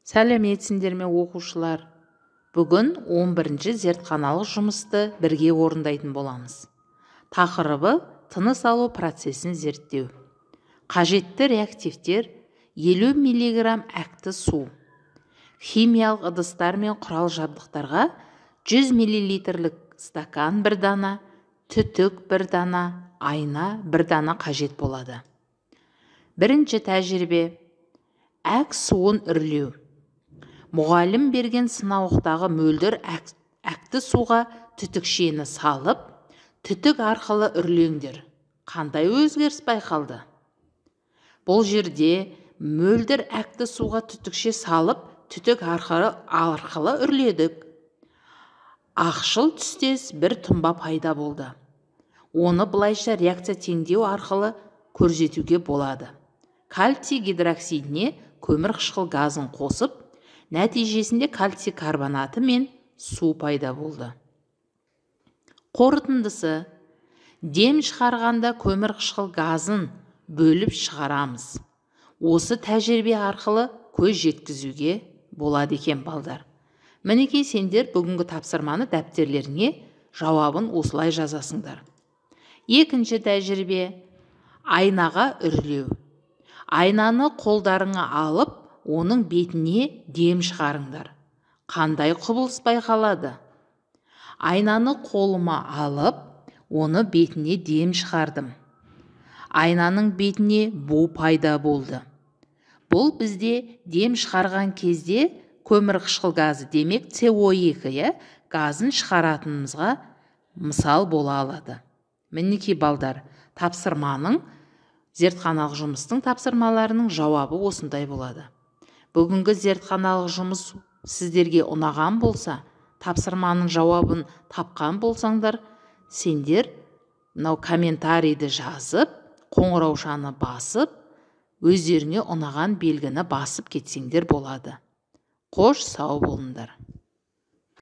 Сәлеметсіңдер ме оқушылар? Бүгін 11-ші зертханалық жұмысты бірге орындайтын боламыз. Тақырыбы тыныс алу процесін зерттеу. Қажетті реактивтер 50 мг әкті су. Химиялық ыдыстар мен құрал жабдықтарға 100 мл стакан бір дана, түтік бір дана, айна бір дана қажет болады. Бірінші тәжірибе: әк суын үрлеу. Мұғалім берген сынауықтағы мөлдір әкті суға түтікшені салып, түтік арқылы үрлеңдер. Қандай өзгеріс байқалды? Бұл жерде мөлдір әкті суға түтікше салып, түтік арқылы үрледік. Ақшыл түстес бір тұнба пайда болды. Оны бұлайша реакция теңдеу арқылы көрсетуге болады. Кальций гидроксидіне көмір қышқыл газын қосып, нәтижесінде кальций карбонаты мен су пайда болды. Қорытындысы: дем шығарғанда көмір қышқыл газын бөліп шығарамыз. Осы тәжірибе арқылы көз жеткізуге болады екен балдар. Мінекей сендер бүгінгі тапсырманы дәптерлеріңе жауабын осылай жазасыңдар. Екінші тәжірибе: айнаға үрлеу. Айнаны қолдарыңа алып, оның бетіне дем шығарыңдар. Қандай құбылыс байқалады? Айнаны қолыма алып, оны бетіне дем шығардым. Айнаның бетіне бу пайда болды. Бұл бізде дем шығарған кезде көмір қышқыл газы, демек CO2 газын шығаратынымызға мысал бола алады. Мінекей балдар, тапсырманың, зертханалық жұмыстың тапсырмаларының жауабы осындай болады. Бүгінгі зертханалық жұмыс сіздерге ұнаған болса, тапсырманың жауабын тапқан болсаңдар, сендер мынау комментарийді жазып, қоңыраушаны басып, өздеріңе ұнаған белгіні басып кетсеңдер болады. Қош сау болыңдар.